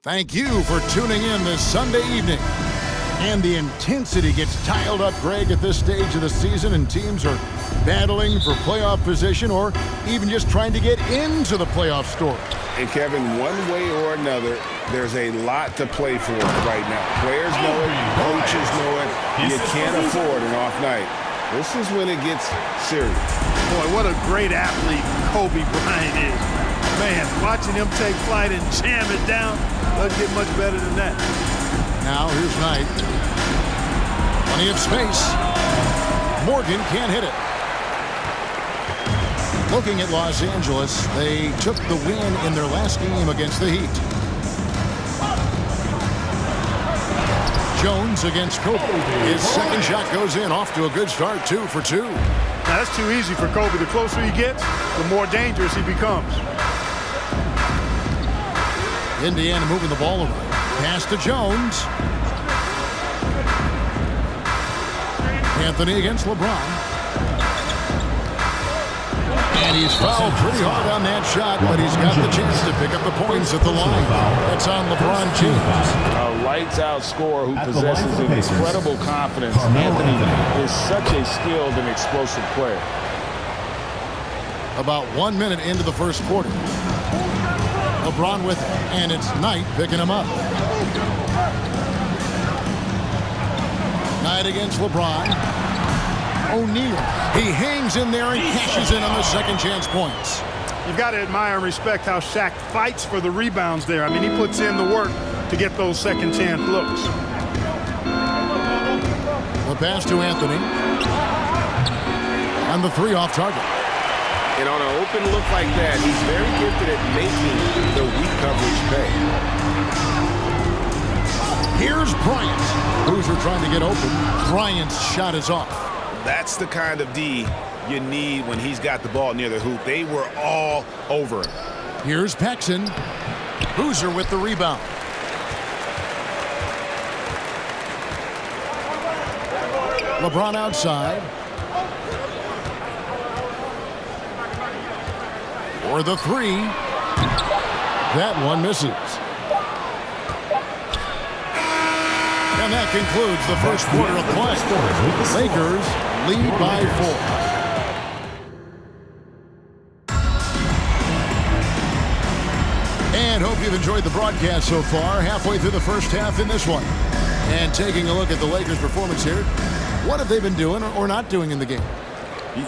Thank you for tuning in this Sunday evening. And the intensity gets dialed up, Greg, at this stage of the season, and teams are battling for playoff position or even just trying to get into the playoff story. And, Kevin, one way or another, there's a lot to play for right now. Players know it, coaches know it. You can't afford an off night. This is when it gets serious. Boy, what a great athlete Kobe Bryant is. Man, watching him take flight and jam it down doesn't get much better than that. Now, here's Knight. Plenty of space. Morgan can't hit it. Looking at Los Angeles, they took the win in their last game against the Heat. Jones against Kobe. His second shot goes in, off to a good start, 2 for 2. Now, that's too easy for Kobe. The closer he gets, the more dangerous he becomes. Indiana moving the ball around. Pass to Jones. Anthony against LeBron. And he's fouled pretty hard on that shot, but he's got the chance to pick up the points at the line. That's on LeBron James. A lights-out scorer who possesses incredible confidence. Anthony is such a skilled and explosive player. About 1 minute into the first quarter. LeBron with it, and it's Knight picking him up. Knight against LeBron. O'Neal. He hangs in there and cashes in on the second chance points. You've got to admire and respect how Shaq fights for the rebounds there. I mean, he puts in the work to get those second chance looks. The pass to Anthony. And the three off target. And on an open look like that, he's very gifted at making the weak coverage pay. Here's Bryant. Boozer trying to get open. Bryant's shot is off. That's the kind of D you need when he's got the ball near the hoop. They were all over him. Here's Paxson. Boozer with the rebound. LeBron outside. For the three. That one misses. And that concludes the first quarter of play. Lakers lead by 4. And hope you've enjoyed the broadcast so far. Halfway through the first half in this one. And taking a look at the Lakers' performance here. What have they been doing or not doing in the game?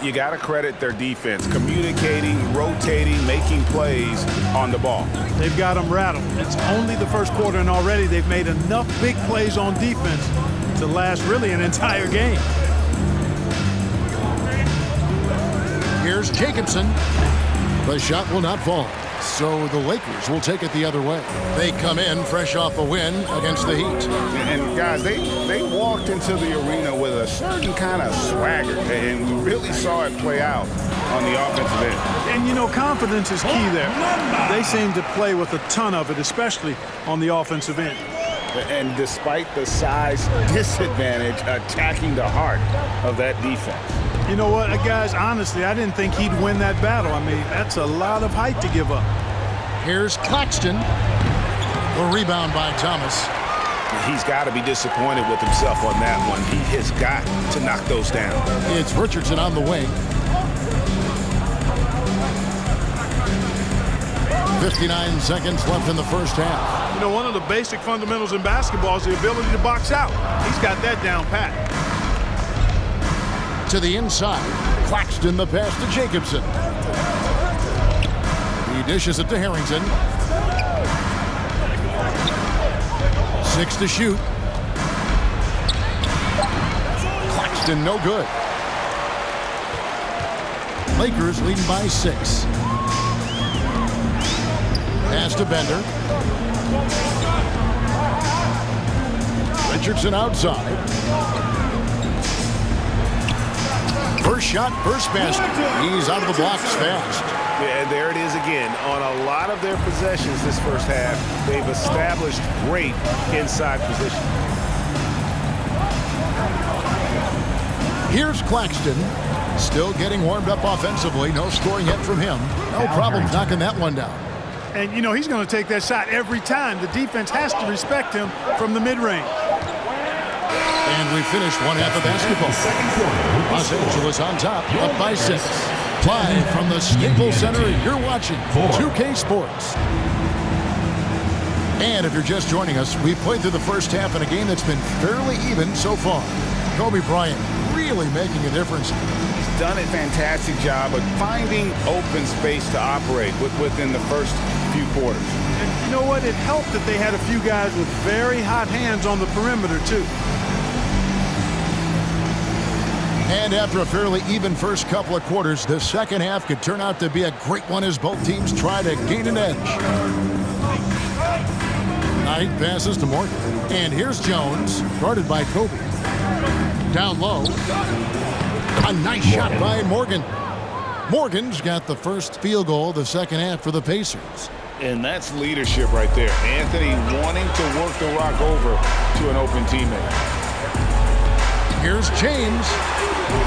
You got to credit their defense. Communicating, rotating, making plays on the ball. They've got them rattled. It's only the first quarter, and already they've made enough big plays on defense to last really an entire game. Here's Jacobson. The shot will not fall. So the Lakers will take it the other way. They come in fresh off a win against the Heat. And guys, they walked into the arena with a certain kind of swagger, and we really saw it play out on the offensive end. And, you know, confidence is key there. They seem to play with a ton of it, especially on the offensive end. And despite the size disadvantage, attacking the heart of that defense. You know what, guys, honestly, I didn't think he'd win that battle. I mean, that's a lot of height to give up. Here's Claxton. The rebound by Thomas. He's got to be disappointed with himself on that one. He has got to knock those down. It's Richardson on the wing. 59 seconds left in the first half. You know, one of the basic fundamentals in basketball is the ability to box out. He's got that down pat. To the inside. Claxton the pass to Jacobson. He dishes it to Harrington. 6 to shoot. Claxton no good. Lakers leading by 6. Pass to Bender. Richardson outside. First shot, first basket. He's out of the blocks fast. Yeah, there it is again. On a lot of their possessions this first half, they've established great inside position. Here's Claxton. Still getting warmed up offensively. No scoring yet from him. No problem knocking that one down. And, you know, he's going to take that shot every time. The defense has to respect him from the mid-range. And we finished one half of basketball. Los Angeles on top, up by 6. Live from the Staples Center, you're watching 2K Sports. And if you're just joining us, we've played through the first half in a game that's been fairly even so far. Kobe Bryant really making a difference. He's done a fantastic job of finding open space to operate within the first few quarters. And you know what? It helped that they had a few guys with very hot hands on the perimeter, too. And after a fairly even first couple of quarters, the second half could turn out to be a great one as both teams try to gain an edge. Knight passes to Morgan. And here's Jones, guarded by Kobe. Down low. A nice shot by Morgan. Morgan's got the first field goal of the second half for the Pacers. And that's leadership right there. Anthony wanting to work the rock over to an open teammate. Here's James.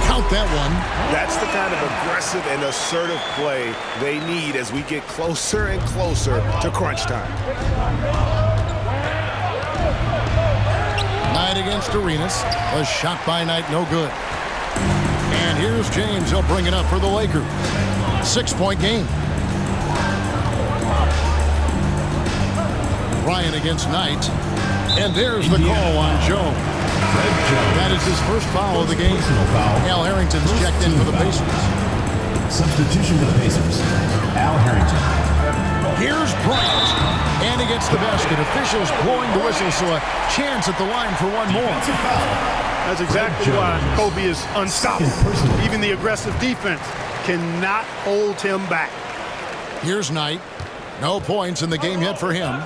Count that one. That's the kind of aggressive and assertive play they need as we get closer and closer to crunch time. Knight against Arenas. A shot by Knight, no good. And here's James. He'll bring it up for the Lakers. 6-point game. Ryan against Knight. And there's the call on Jones. That is his first foul of the game. Al Harrington's checked in for the Pacers. Substitution for the Pacers, Al Harrington. Here's Bryant. And he gets the basket. Officials blowing the whistle, so a chance at the line for one more. That's exactly why Kobe is unstoppable. Even the aggressive defense cannot hold him back. Here's Knight. No points in the game yet for him.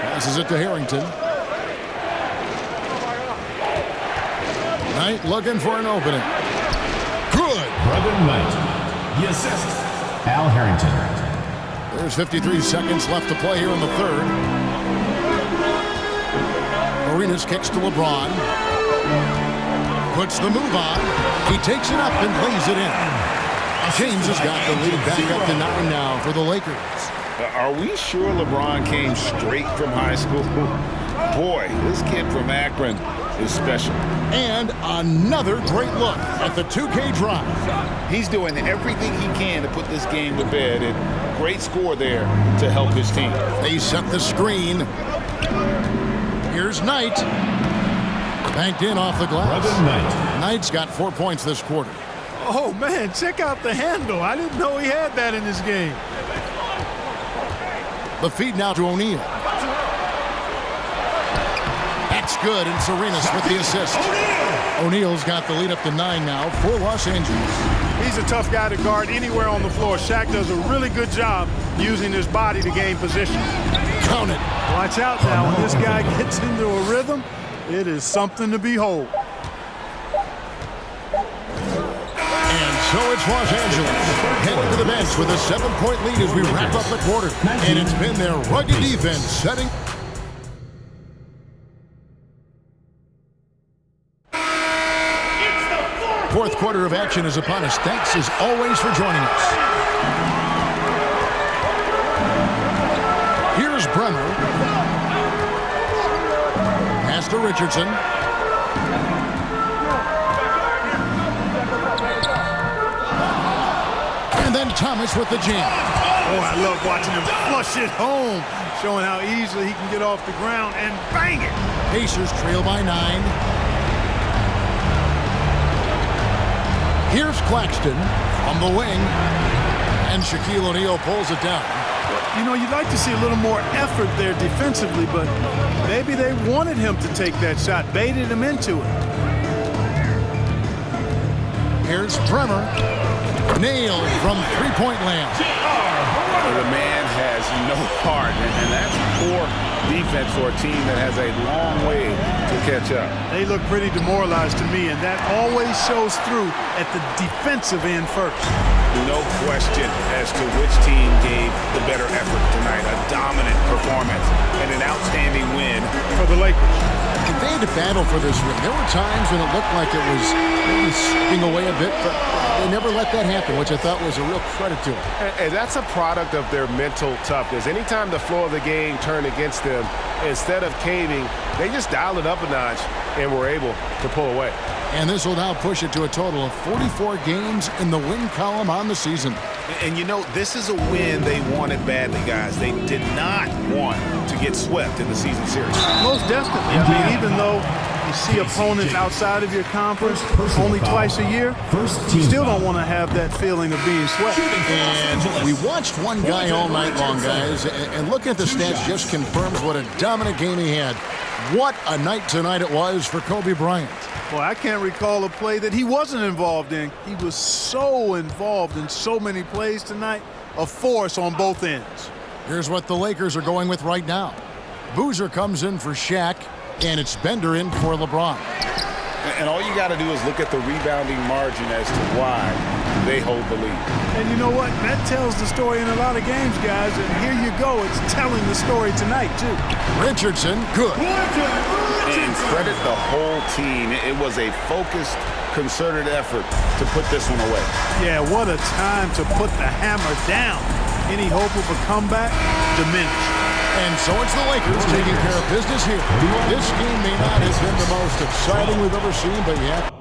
Passes it to Harrington. Knight looking for an opening. Good. Brother Knight. The assist, Al Harrington. There's 53 seconds left to play here in the third. Arenas kicks to LeBron. Puts the move on. He takes it up and lays it in. James has got the lead back up to 9 now for the Lakers. Are we sure LeBron came straight from high school? Boy, this kid from Akron is special. And another great look at the 2K drive. He's doing everything he can to put this game to bed, and great score there to help his team. They set the screen. Here's Knight. Banked in off the glass. Brother Knight. Knight's got 4 points this quarter. Oh, man, check out the handle. I didn't know he had that in this game. The feed now to O'Neal. That's good, and Arenas with the assist. O'Neal's got the lead up to 9 now for Los Angeles. He's a tough guy to guard anywhere on the floor. Shaq does a really good job using his body to gain position. Count it. Watch out now. When this guy gets into a rhythm, it is something to behold. And so it's Los Angeles heading to the bench with a 7-point lead as we wrap up the quarter. And it's been their rugged defense setting. Fourth quarter of action is upon us. Thanks as always for joining us. Here's Bremer. Pass to Richardson. And then Thomas with the jam. Oh, I love watching him flush it home, showing how easily he can get off the ground and bang it. Pacers trail by 9. Here's Claxton from the wing, and Shaquille O'Neal pulls it down. You know, you'd like to see a little more effort there defensively, but maybe they wanted him to take that shot, baited him into it. Here's Bremer. Nailed from three-point land. The man has no heart, and that's poor defense for a team that has a long way to catch up. They look pretty demoralized to me, and that always shows through at the defensive end first. No question as to which team gave the better effort tonight. A dominant performance and an outstanding win For the Lakers. And they had to battle for this win. There were times when it looked like it was maybe slipping away a bit, but they never let that happen, which I thought was a real credit to them. And that's a product of their mental toughness. Anytime the flow of the game turned against them, instead of caving, they just dialed it up a notch and were able to pull away. And this will now push it to a total of 44 games in the win column on the season. And you know, this is a win they wanted badly, guys. They did not want to get swept in the season series. Most definitely. I mean, even though you see opponents outside of your conference only twice a year, you still don't want to have that feeling of being swept. And we watched one guy all night long, guys, and looking at the stats just confirms what a dominant game he had. What a night tonight it was for Kobe Bryant. Well, I can't recall a play that he wasn't involved in. He was so involved in so many plays tonight, a force on both ends. Here's what the Lakers are going with right now. Boozer comes in for Shaq, and it's Bender in for LeBron. And all you got to do is look at the rebounding margin as to why they hold the lead. And you know what? That tells the story in a lot of games, guys. And here you go. It's telling the story tonight, too. Richardson, good. And credit the whole team. It was a focused, concerted effort to put this one away. Yeah, what a time to put the hammer down. Any hope of a comeback? Diminished. And so it's the Lakers taking care of business here. This game may not have been the most exciting we've ever seen, but yet